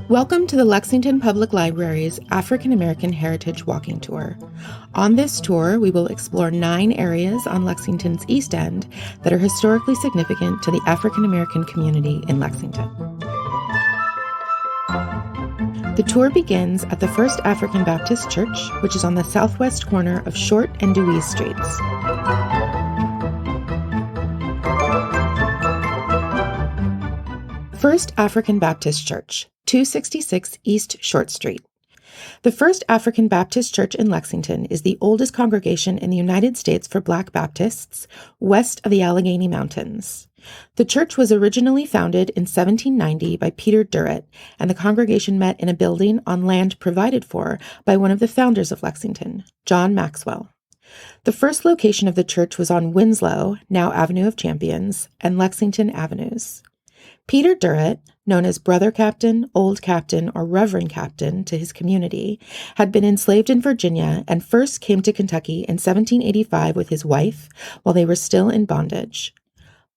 Welcome to the Lexington Public Library's African American Heritage Walking Tour. On this tour, we will explore 9 areas on Lexington's East End that are historically significant to the African American community in Lexington. The tour begins at the First African Baptist Church, which is on the southwest corner of Short and Dewey Streets. First African Baptist Church, 266 East Short Street. The First African Baptist Church in Lexington is the oldest congregation in the United States for Black Baptists, west of the Allegheny Mountains. The church was originally founded in 1790 by Peter Durrett, and the congregation met in a building on land provided for by one of the founders of Lexington, John Maxwell. The first location of the church was on Winslow, now Avenue of Champions, and Lexington Avenues. Peter Durrett, known as Brother Captain, Old Captain, or Reverend Captain to his community, had been enslaved in Virginia and first came to Kentucky in 1785 with his wife while they were still in bondage.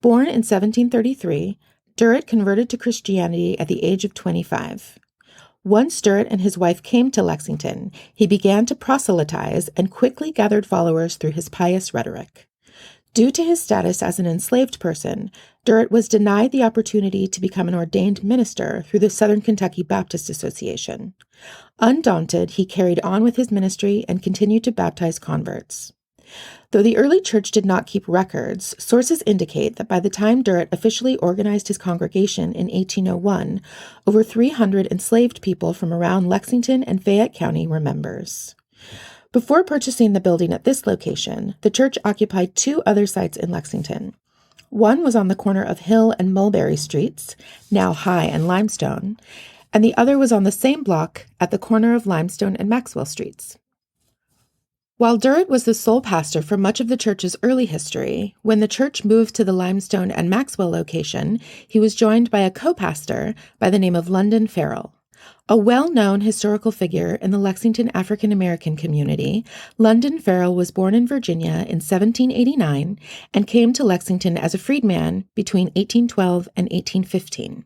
Born in 1733, Durrett converted to Christianity at the age of 25. Once Durrett and his wife came to Lexington, he began to proselytize and quickly gathered followers through his pious rhetoric. Due to his status as an enslaved person, Durrett was denied the opportunity to become an ordained minister through the Southern Kentucky Baptist Association. Undaunted, he carried on with his ministry and continued to baptize converts. Though the early church did not keep records, sources indicate that by the time Durrett officially organized his congregation in 1801, over 300 enslaved people from around Lexington and Fayette County were members. Before purchasing the building at this location, the church occupied 2 other sites in Lexington. One was on the corner of Hill and Mulberry Streets, now High and Limestone, and the other was on the same block at the corner of Limestone and Maxwell Streets. While Durrett was the sole pastor for much of the church's early history, when the church moved to the Limestone and Maxwell location, he was joined by a co-pastor by the name of London Farrell. A well-known historical figure in the Lexington African American community, London Farrell was born in Virginia in 1789 and came to Lexington as a freedman between 1812 and 1815.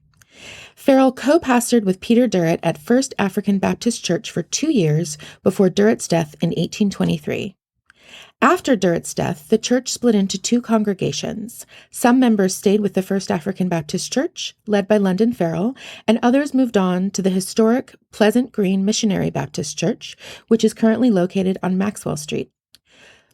Farrell co-pastored with Peter Durrett at First African Baptist Church for 2 years before Durrett's death in 1823. After Durrett's death, the church split into 2 congregations. Some members stayed with the First African Baptist Church, led by London Farrell, and others moved on to the historic Pleasant Green Missionary Baptist Church, which is currently located on Maxwell Street.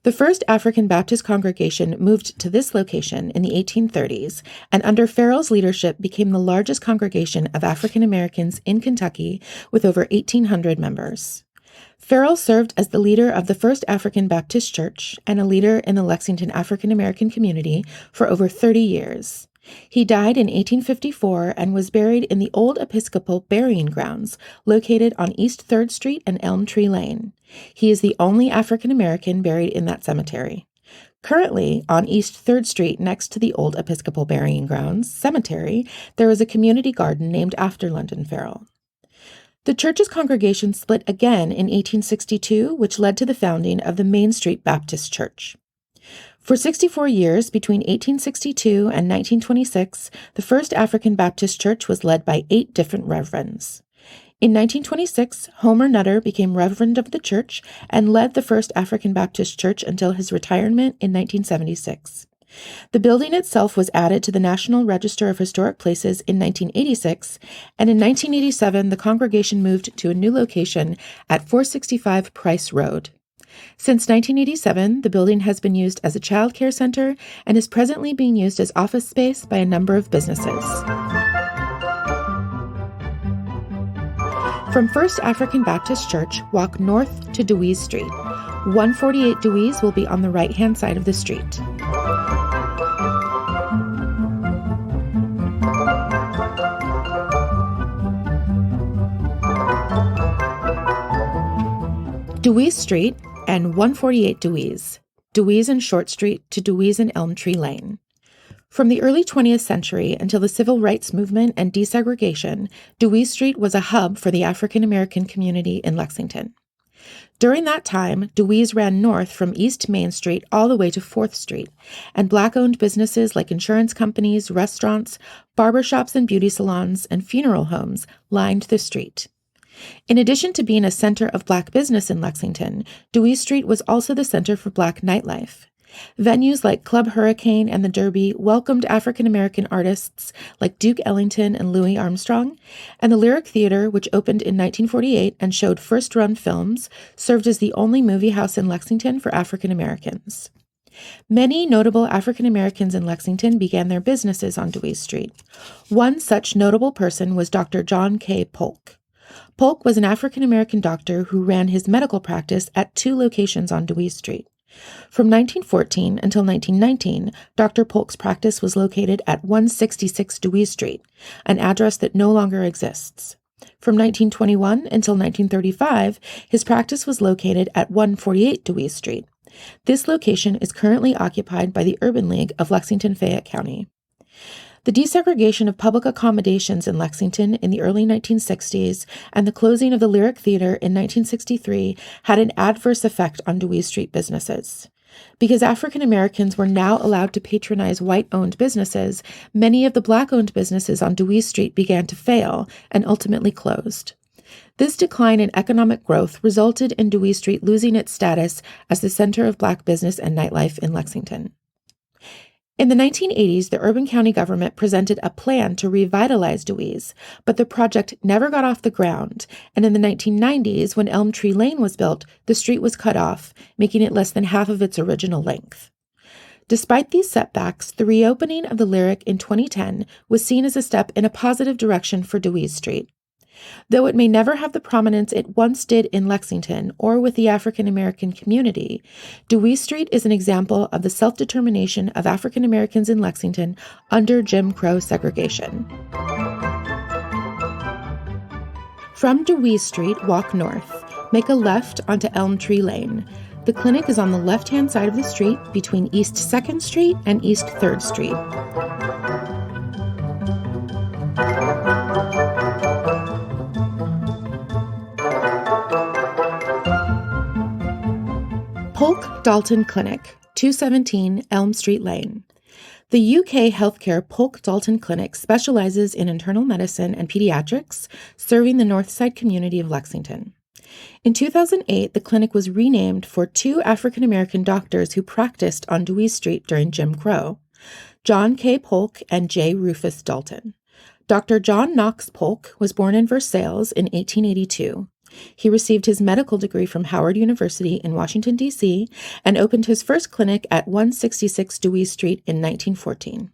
The First African Baptist congregation moved to this location in the 1830s, and under Farrell's leadership became the largest congregation of African Americans in Kentucky with over 1,800 members. Farrell served as the leader of the First African Baptist Church and a leader in the Lexington African American community for over 30 years. He died in 1854 and was buried in the old Episcopal burying grounds located on East 3rd Street and Elm Tree Lane. He is the only African American buried in that cemetery. Currently, on East 3rd Street next to the old Episcopal burying grounds cemetery, there is a community garden named after London Farrell. The church's congregation split again in 1862, which led to the founding of the Main Street Baptist Church. For 64 years, between 1862 and 1926, the First African Baptist Church was led by 8 different reverends. In 1926, Homer Nutter became reverend of the church and led the First African Baptist Church until his retirement in 1976. The building itself was added to the National Register of Historic Places in 1986, and in 1987 the congregation moved to a new location at 465 Price Road. Since 1987, the building has been used as a child care center and is presently being used as office space by a number of businesses. From First African Baptist Church, walk north to Dewey Street. 148 Dewey's will be on the right-hand side of the street. Dewey Street and 148 Dewey's, Dewey's and Short Street to Dewey's and Elm Tree Lane. From the early 20th century until the civil rights movement and desegregation, Dewey Street was a hub for the African American community in Lexington. During that time, Dewey's ran north from East Main Street all the way to 4th Street, and Black-owned businesses like insurance companies, restaurants, barbershops and beauty salons, and funeral homes lined the street. In addition to being a center of Black business in Lexington, Dewey Street was also the center for Black nightlife. Venues like Club Hurricane and the Derby welcomed African-American artists like Duke Ellington and Louis Armstrong, and the Lyric Theater, which opened in 1948 and showed first-run films, served as the only movie house in Lexington for African Americans. Many notable African Americans in Lexington began their businesses on Dewey Street. One such notable person was Dr. John K. Polk. Polk was an African American doctor who ran his medical practice at 2 locations on Dewey Street. From 1914 until 1919, Dr. Polk's practice was located at 166 Dewey Street, an address that no longer exists. From 1921 until 1935, his practice was located at 148 Dewey Street. This location is currently occupied by the Urban League of Lexington-Fayette County. The desegregation of public accommodations in Lexington in the early 1960s and the closing of the Lyric Theater in 1963 had an adverse effect on Dewey Street businesses. Because African Americans were now allowed to patronize white-owned businesses, many of the Black-owned businesses on Dewey Street began to fail and ultimately closed. This decline in economic growth resulted in Dewey Street losing its status as the center of Black business and nightlife in Lexington. In the 1980s, the urban county government presented a plan to revitalize Dewey's, but the project never got off the ground, and in the 1990s, when Elm Tree Lane was built, the street was cut off, making it less than half of its original length. Despite these setbacks, the reopening of the Lyric in 2010 was seen as a step in a positive direction for Dewey's Street. Though it may never have the prominence it once did in Lexington or with the African American community, Dewey Street is an example of the self-determination of African Americans in Lexington under Jim Crow segregation. From Dewey Street, walk north. Make a left onto Elm Tree Lane. The clinic is on the left-hand side of the street between East 2nd Street and East 3rd Street. Polk Daulton Clinic, 217 Elm Street Lane. The UK healthcare Polk Daulton Clinic specializes in internal medicine and pediatrics, serving the Northside community of Lexington. In 2008, the clinic was renamed for 2 African American doctors who practiced on Dewey Street during Jim Crow, John K. Polk and J. Rufus Daulton. Dr. John Knox Polk was born in Versailles in 1882. He received his medical degree from Howard University in Washington, D.C., and opened his first clinic at 166 Dewey Street in 1914.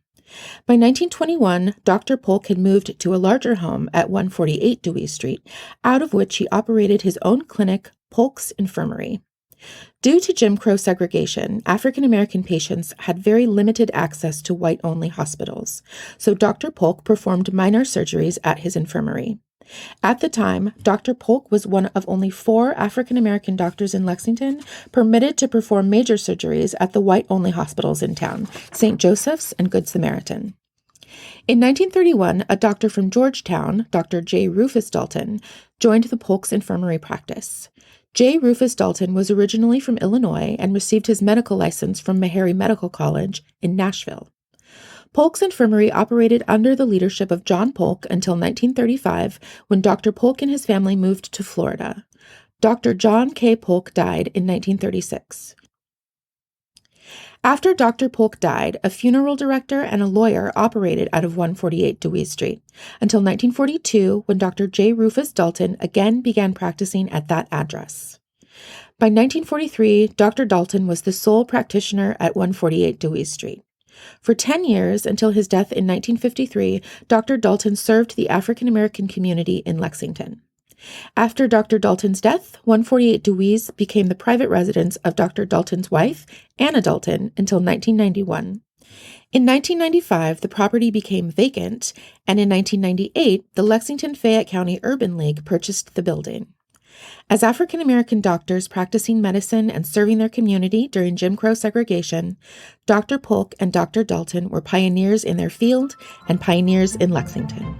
By 1921, Dr. Polk had moved to a larger home at 148 Dewey Street, out of which he operated his own clinic, Polk's Infirmary. Due to Jim Crow segregation, African American patients had very limited access to white-only hospitals, so Dr. Polk performed minor surgeries at his infirmary. At the time, Dr. Polk was one of only 4 African American doctors in Lexington permitted to perform major surgeries at the white-only hospitals in town, St. Joseph's and Good Samaritan. In 1931, a doctor from Georgetown, Dr. J. Rufus Daulton, joined the Polk's infirmary practice. J. Rufus Daulton was originally from Illinois and received his medical license from Meharry Medical College in Nashville. Polk's Infirmary operated under the leadership of John Polk until 1935, when Dr. Polk and his family moved to Florida. Dr. John K. Polk died in 1936. After Dr. Polk died, a funeral director and a lawyer operated out of 148 Dewey Street, until 1942, when Dr. J. Rufus Daulton again began practicing at that address. By 1943, Dr. Daulton was the sole practitioner at 148 Dewey Street. For 10 years, until his death in 1953, Dr. Daulton served the African American community in Lexington. After Dr. Daulton's death, 148 Dewey's became the private residence of Dr. Daulton's wife, Anna Daulton, until 1991. In 1995, the property became vacant, and in 1998, the Lexington-Fayette County Urban League purchased the building. As African American doctors practicing medicine and serving their community during Jim Crow segregation, Dr. Polk and Dr. Daulton were pioneers in their field and pioneers in Lexington.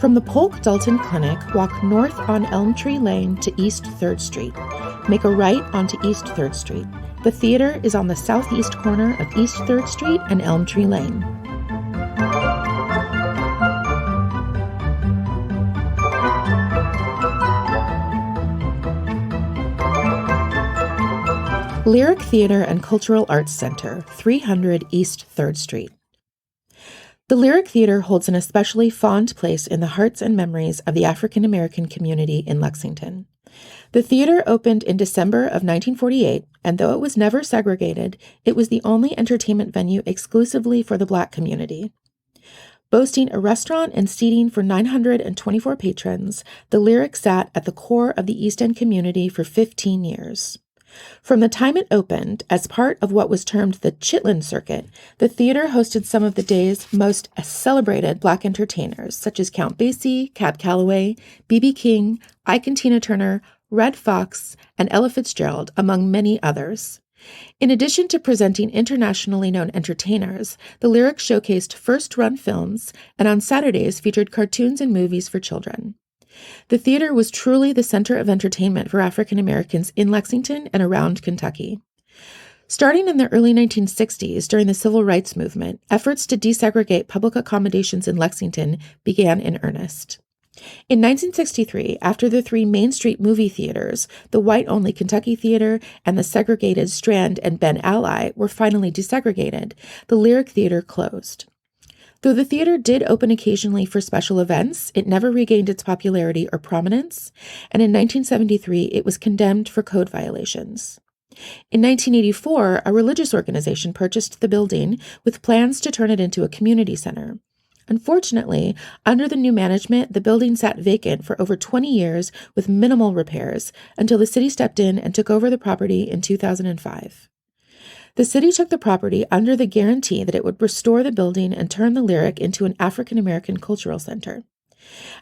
From the Polk Daulton Clinic, walk north on Elm Tree Lane to East 3rd Street. Make a right onto East 3rd Street. The theater is on the southeast corner of East 3rd Street and Elm Tree Lane. Lyric Theater and Cultural Arts Center, 300 East 3rd Street. The Lyric Theater holds an especially fond place in the hearts and memories of the African American community in Lexington. The theater opened in December of 1948, and though it was never segregated, it was the only entertainment venue exclusively for the Black community. Boasting a restaurant and seating for 924 patrons, the Lyric sat at the core of the East End community for 15 years. From the time it opened, as part of what was termed the Chitlin Circuit, the theater hosted some of the day's most celebrated Black entertainers, such as Count Basie, Cab Calloway, B.B. King, Ike and Tina Turner, Red Fox, and Ella Fitzgerald, among many others. In addition to presenting internationally known entertainers, the Lyric showcased first-run films and on Saturdays featured cartoons and movies for children. The theater was truly the center of entertainment for African Americans in Lexington and around Kentucky. Starting in the early 1960s, during the Civil Rights Movement, efforts to desegregate public accommodations in Lexington began in earnest. In 1963, after the three Main Street movie theaters, the white-only Kentucky Theater and the segregated Strand and Ben Ally, were finally desegregated, the Lyric Theater closed. Though the theater did open occasionally for special events, it never regained its popularity or prominence, and in 1973 it was condemned for code violations. In 1984, a religious organization purchased the building with plans to turn it into a community center. Unfortunately, under the new management, the building sat vacant for over 20 years with minimal repairs until the city stepped in and took over the property in 2005. The city took the property under the guarantee that it would restore the building and turn the Lyric into an African American cultural center.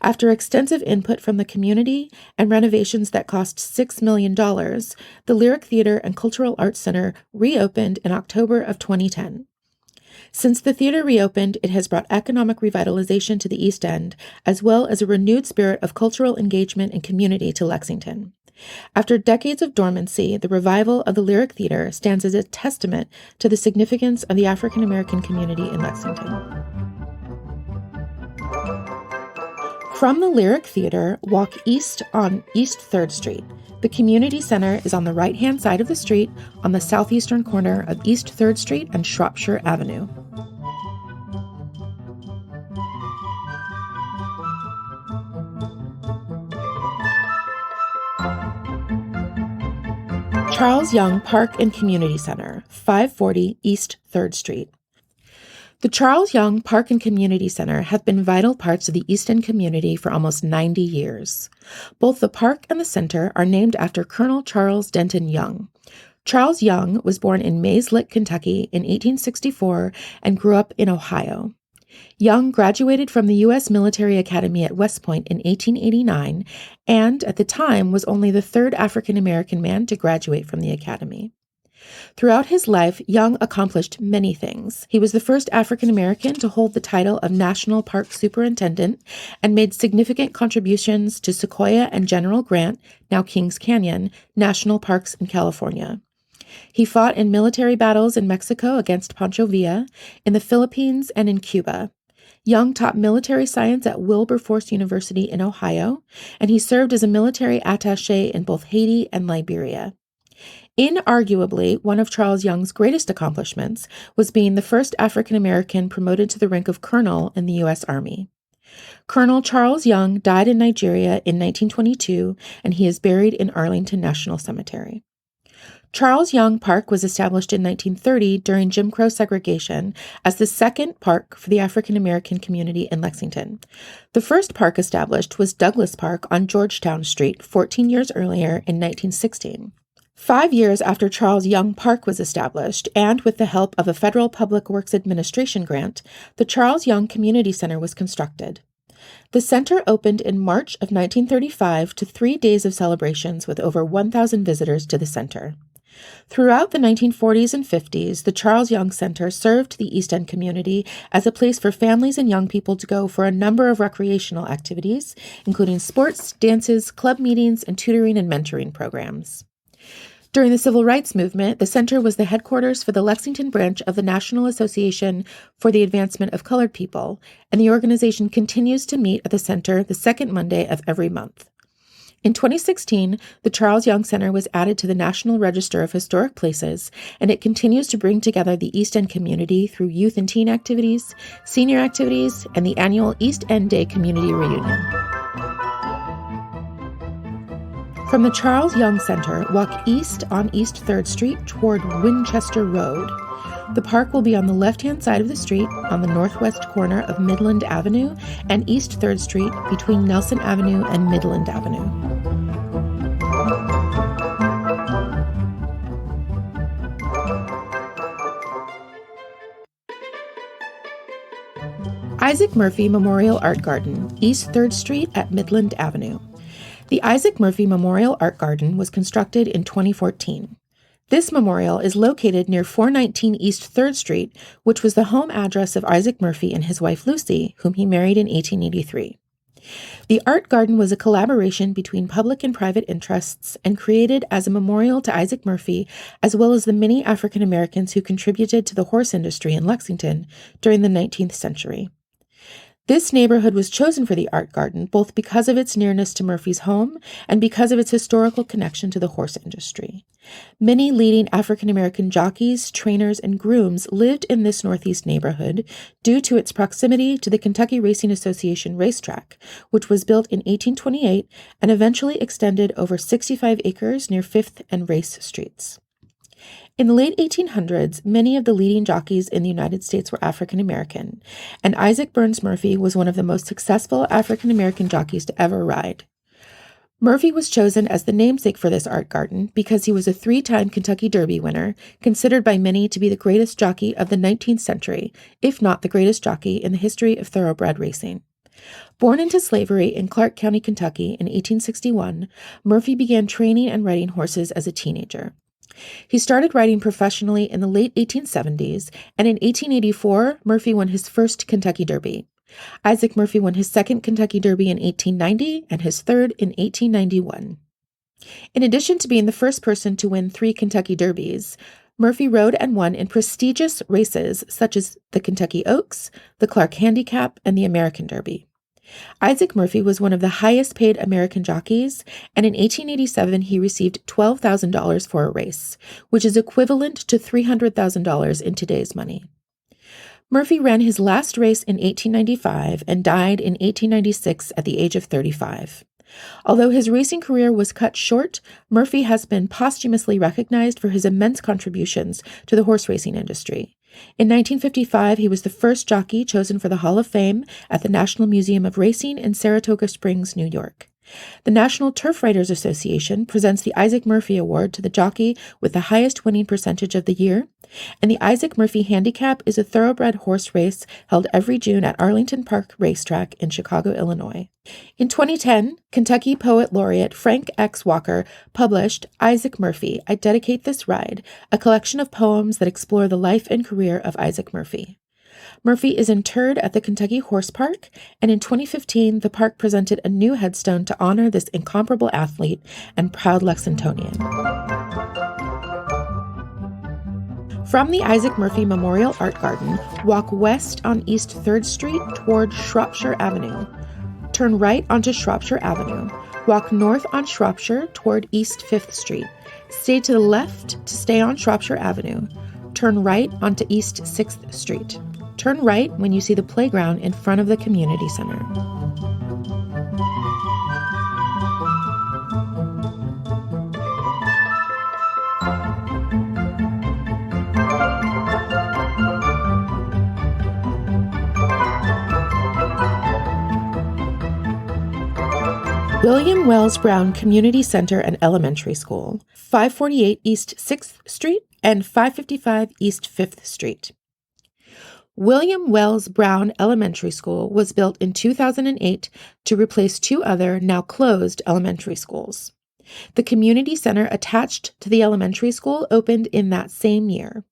After extensive input from the community and renovations that cost $6 million, the Lyric Theater and Cultural Arts Center reopened in October of 2010. Since the theater reopened, it has brought economic revitalization to the East End, as well as a renewed spirit of cultural engagement and community to Lexington. After decades of dormancy, the revival of the Lyric Theater stands as a testament to the significance of the African American community in Lexington. From the Lyric Theater, walk east on East 3rd Street. The community center is on the right-hand side of the street on the southeastern corner of East 3rd Street and Shropshire Avenue. Charles Young Park and Community Center, 540 East 3rd Street. The Charles Young Park and Community Center have been vital parts of the East End community for almost 90 years. Both the park and the center are named after Colonel Charles Denton Young. Charles Young was born in Mays Lick, Kentucky in 1864 and grew up in Ohio. Young graduated from the U.S. Military Academy at West Point in 1889 and, at the time, was only the third African American man to graduate from the academy. Throughout his life, Young accomplished many things. He was the first African American to hold the title of National Park Superintendent and made significant contributions to Sequoia and General Grant, now Kings Canyon, national parks in California. He fought in military battles in Mexico against Pancho Villa, in the Philippines, and in Cuba. Young taught military science at Wilberforce University in Ohio, and he served as a military attaché in both Haiti and Liberia. Inarguably, one of Charles Young's greatest accomplishments was being the first African American promoted to the rank of colonel in the U.S. Army. Colonel Charles Young died in Nigeria in 1922, and he is buried in Arlington National Cemetery. Charles Young Park was established in 1930 during Jim Crow segregation as the second park for the African American community in Lexington. The first park established was Douglas Park on Georgetown Street 14 years earlier in 1916. 5 years after Charles Young Park was established, and with the help of a federal Public Works Administration grant, the Charles Young Community Center was constructed. The center opened in March of 1935 to 3 days of celebrations with over 1,000 visitors to the center. Throughout the 1940s and 50s, the Charles Young Center served the East End community as a place for families and young people to go for a number of recreational activities, including sports, dances, club meetings, and tutoring and mentoring programs. During the Civil Rights Movement, the center was the headquarters for the Lexington branch of the National Association for the Advancement of Colored People, and the organization continues to meet at the center the second Monday of every month. In 2016, the Charles Young Center was added to the National Register of Historic Places, and it continues to bring together the East End community through youth and teen activities, senior activities, and the annual East End Day Community Reunion. From the Charles Young Center, walk east on East 3rd Street toward Winchester Road. The park will be on the left-hand side of the street on the northwest corner of Midland Avenue and East 3rd Street between Nelson Avenue and Midland Avenue. Isaac Murphy Memorial Art Garden, East 3rd Street at Midland Avenue. The Isaac Murphy Memorial Art Garden was constructed in 2014. This memorial is located near 419 East 3rd Street, which was the home address of Isaac Murphy and his wife Lucy, whom he married in 1883. The art garden was a collaboration between public and private interests and created as a memorial to Isaac Murphy, as well as the many African Americans who contributed to the horse industry in Lexington during the 19th century. This neighborhood was chosen for the art garden both because of its nearness to Murphy's home and because of its historical connection to the horse industry. Many leading African American jockeys, trainers, and grooms lived in this northeast neighborhood due to its proximity to the Kentucky Racing Association racetrack, which was built in 1828 and eventually extended over 65 acres near 5th and Race Streets. In the late 1800s, many of the leading jockeys in the United States were African American, and Isaac Burns Murphy was one of the most successful African American jockeys to ever ride. Murphy was chosen as the namesake for this art garden because he was a 3-time Kentucky Derby winner, considered by many to be the greatest jockey of the 19th century, if not the greatest jockey in the history of thoroughbred racing. Born into slavery in Clark County, Kentucky in 1861, Murphy began training and riding horses as a teenager. He started riding professionally in the late 1870s, and in 1884, Murphy won his first Kentucky Derby. Isaac Murphy won his second Kentucky Derby in 1890 and his third in 1891. In addition to being the first person to win 3 Kentucky Derbies, Murphy rode and won in prestigious races such as the Kentucky Oaks, the Clark Handicap, and the American Derby. Isaac Murphy was one of the highest-paid American jockeys, and in 1887 he received $12,000 for a race, which is equivalent to $300,000 in today's money. Murphy ran his last race in 1895 and died in 1896 at the age of 35. Although his racing career was cut short, Murphy has been posthumously recognized for his immense contributions to the horse racing industry. In 1955, he was the first jockey chosen for the Hall of Fame at the National Museum of Racing in Saratoga Springs, New York. The National Turf Riders Association presents the Isaac Murphy Award to the jockey with the highest winning percentage of the year, and the Isaac Murphy Handicap is a thoroughbred horse race held every June at Arlington Park Racetrack in Chicago, Illinois. In 2010, Kentucky Poet Laureate Frank X. Walker published Isaac Murphy, I Dedicate This Ride, a collection of poems that explore the life and career of Isaac Murphy. Murphy is interred at the Kentucky Horse Park, and in 2015, the park presented a new headstone to honor this incomparable athlete and proud Lexingtonian. From the Isaac Murphy Memorial Art Garden, walk west on East 3rd Street toward Shropshire Avenue. Turn right onto Shropshire Avenue. Walk north on Shropshire toward East 5th Street. Stay to the left to stay on Shropshire Avenue. Turn right onto East 6th Street. Turn right when you see the playground in front of the community center. William Wells Brown Community Center and Elementary School, 548 East 6th Street and 555 East 5th Street. William Wells Brown Elementary School was built in 2008 to replace 2 other, now closed, elementary schools. The community center attached to the elementary school opened in that same year.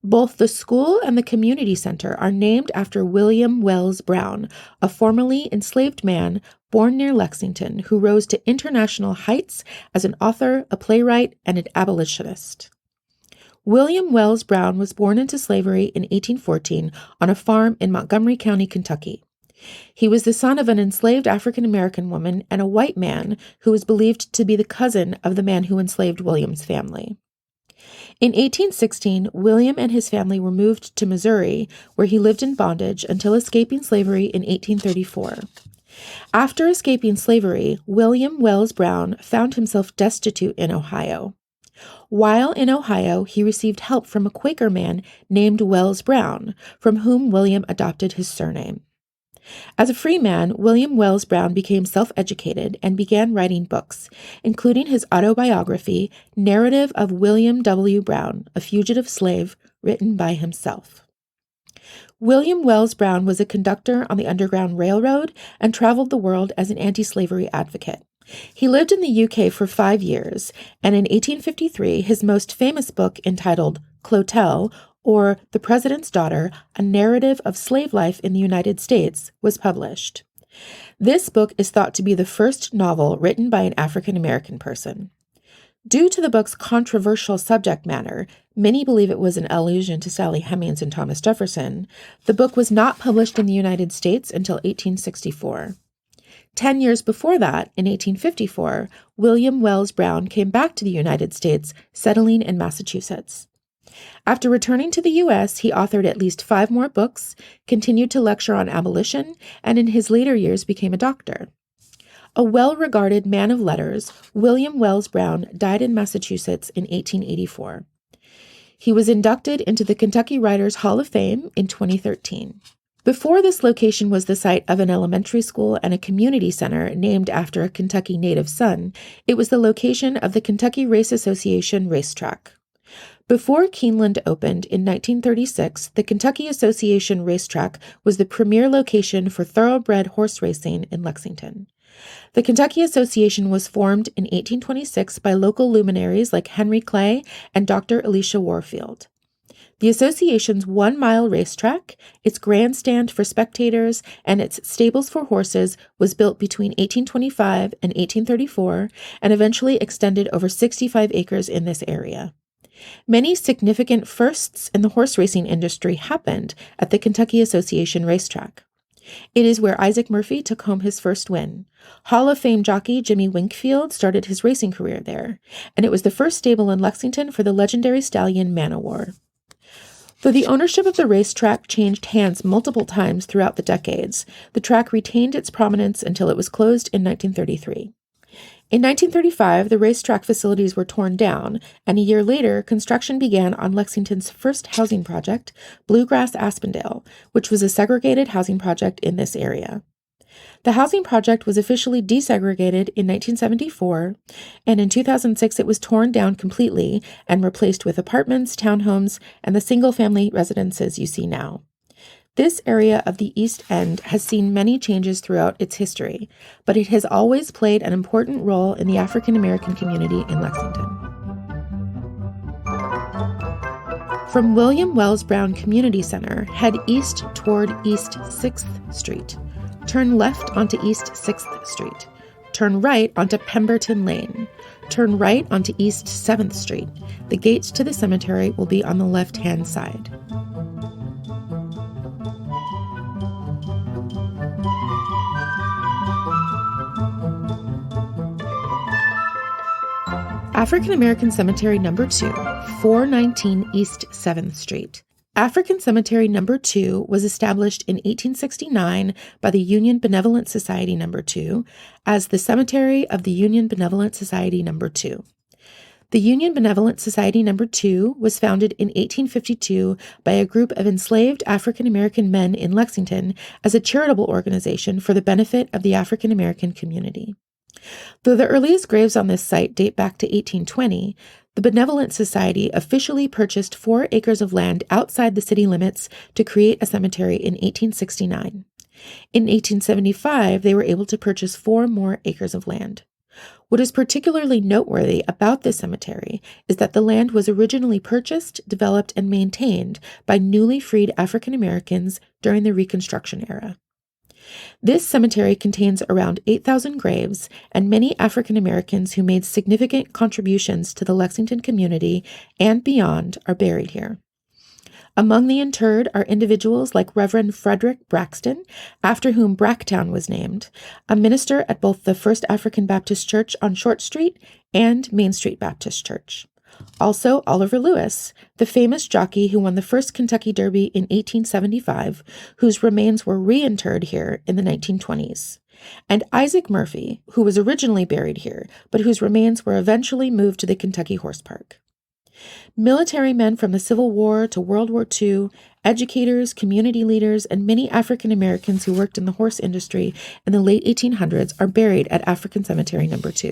Both the school and the community center are named after William Wells Brown, a formerly enslaved man born near Lexington who rose to international heights as an author, a playwright, and an abolitionist. William Wells Brown was born into slavery in 1814 on a farm in Montgomery County, Kentucky. He was the son of an enslaved African-American woman and a white man who was believed to be the cousin of the man who enslaved William's family. In 1816, William and his family were moved to Missouri, where he lived in bondage until escaping slavery in 1834. After escaping slavery, William Wells Brown found himself destitute in Ohio. While in Ohio, he received help from a Quaker man named Wells Brown, from whom William adopted his surname. As a free man, William Wells Brown became self-educated and began writing books, including his autobiography, Narrative of William W. Brown, a Fugitive Slave, written by himself. William Wells Brown was a conductor on the Underground Railroad and traveled the world as an anti-slavery advocate. He lived in the UK for 5 years, and in 1853, his most famous book, entitled Clotel, or The President's Daughter, A Narrative of Slave Life in the United States, was published. This book is thought to be the first novel written by an African-American person. Due to the book's controversial subject matter, many believe it was an allusion to Sally Hemings and Thomas Jefferson, the book was not published in the United States until 1864. 10 years before that, in 1854, William Wells Brown came back to the United States, settling in Massachusetts. After returning to the U.S., he authored at least 5 more books, continued to lecture on abolition, and in his later years became a doctor. A well-regarded man of letters, William Wells Brown died in Massachusetts in 1884. He was inducted into the Kentucky Writers Hall of Fame in 2013. Before this location was the site of an elementary school and a community center named after a Kentucky native son, it was the location of the Kentucky Race Association racetrack. Before Keeneland opened in 1936, the Kentucky Association racetrack was the premier location for thoroughbred horse racing in Lexington. The Kentucky Association was formed in 1826 by local luminaries like Henry Clay and Dr. Elisha Warfield. The association's 1-mile racetrack, its grandstand for spectators, and its stables for horses was built between 1825 and 1834 and eventually extended over 65 acres in this area. Many significant firsts in the horse racing industry happened at the Kentucky Association racetrack. It is where Isaac Murphy took home his first win. Hall of Fame jockey Jimmy Winkfield started his racing career there, and it was the first stable in Lexington for the legendary stallion Man-O-War. Though the ownership of the racetrack changed hands multiple times throughout the decades, the track retained its prominence until it was closed in 1933. In 1935, the racetrack facilities were torn down, and a year later, construction began on Lexington's first housing project, Bluegrass Aspendale, which was a segregated housing project in this area. The housing project was officially desegregated in 1974, and in 2006 it was torn down completely and replaced with apartments, townhomes, and the single-family residences you see now. This area of the East End has seen many changes throughout its history, but it has always played an important role in the African American community in Lexington. From William Wells Brown Community Center, head east toward East 6th Street. Turn left onto East 6th Street. Turn right onto Pemberton Lane. Turn right onto East 7th Street. The gates to the cemetery will be on the left-hand side. African American Cemetery No. 2, 419 East 7th Street. African Cemetery No. 2 was established in 1869 by the Union Benevolent Society No. 2 as the Cemetery of the Union Benevolent Society No. 2. The Union Benevolent Society No. 2 was founded in 1852 by a group of enslaved African American men in Lexington as a charitable organization for the benefit of the African American community. Though the earliest graves on this site date back to 1820, the Benevolent Society officially purchased 4 acres of land outside the city limits to create a cemetery in 1869. In 1875, they were able to purchase 4 more acres of land. What is particularly noteworthy about this cemetery is that the land was originally purchased, developed, and maintained by newly freed African Americans during the Reconstruction era. This cemetery contains around 8,000 graves, and many African Americans who made significant contributions to the Lexington community and beyond are buried here. Among the interred are individuals like Reverend Frederick Braxton, after whom Bracktown was named, a minister at both the First African Baptist Church on Short Street and Main Street Baptist Church. Also, Oliver Lewis, the famous jockey who won the first Kentucky Derby in 1875, whose remains were reinterred here in the 1920s. And Isaac Murphy, who was originally buried here, but whose remains were eventually moved to the Kentucky Horse Park. Military men from the Civil War to World War II, educators, community leaders, and many African Americans who worked in the horse industry in the late 1800s are buried at African Cemetery No. 2.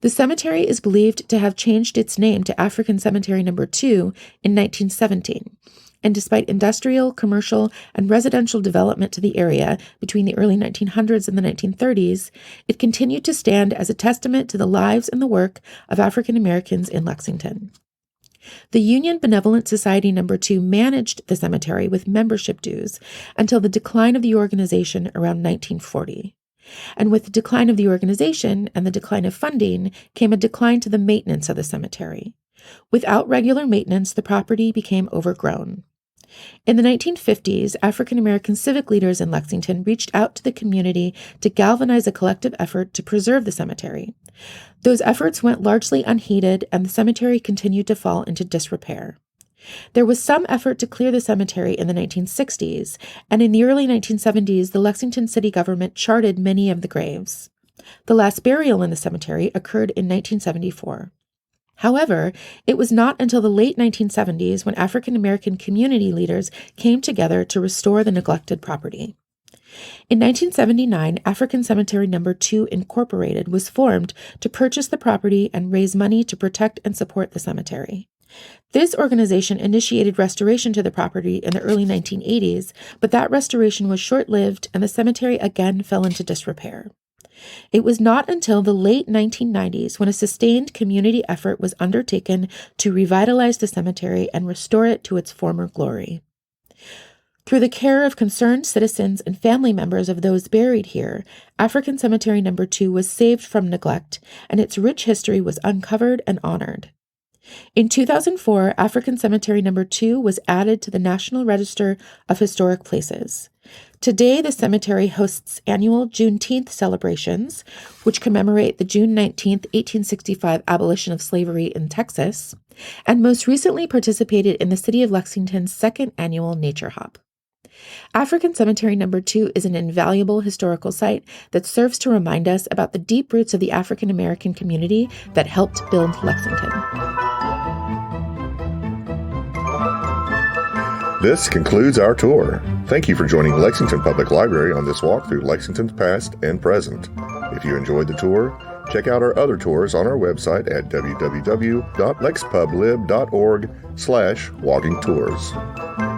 The cemetery is believed to have changed its name to African Cemetery No. 2 in 1917, and despite industrial, commercial, and residential development to the area between the early 1900s and the 1930s, it continued to stand as a testament to the lives and the work of African Americans in Lexington. The Union Benevolent Society No. 2 managed the cemetery with membership dues until the decline of the organization around 1940. And with the decline of the organization and the decline of funding came a decline to the maintenance of the cemetery. Without regular maintenance, the property became overgrown. In the 1950s, African American civic leaders in Lexington reached out to the community to galvanize a collective effort to preserve the cemetery. Those efforts went largely unheeded, and the cemetery continued to fall into disrepair. There was some effort to clear the cemetery in the 1960s, and in the early 1970s, the Lexington city government charted many of the graves. The last burial in the cemetery occurred in 1974. However, it was not until the late 1970s when African American community leaders came together to restore the neglected property. In 1979, African Cemetery No. 2 Incorporated was formed to purchase the property and raise money to protect and support the cemetery. This organization initiated restoration to the property in the early 1980s, but that restoration was short-lived and the cemetery again fell into disrepair. It was not until the late 1990s when a sustained community effort was undertaken to revitalize the cemetery and restore it to its former glory. Through the care of concerned citizens and family members of those buried here, African Cemetery No. 2 was saved from neglect, and its rich history was uncovered and honored. In 2004, African Cemetery No. 2 was added to the National Register of Historic Places. Today, the cemetery hosts annual Juneteenth celebrations, which commemorate the June 19, 1865 abolition of slavery in Texas, and most recently participated in the City of Lexington's second annual Nature Hop. African Cemetery No. 2 is an invaluable historical site that serves to remind us about the deep roots of the African American community that helped build Lexington. This concludes our tour. Thank you for joining Lexington Public Library on this walk through Lexington's past and present. If you enjoyed the tour, check out our other tours on our website at www.lexpublib.org/walkingtours.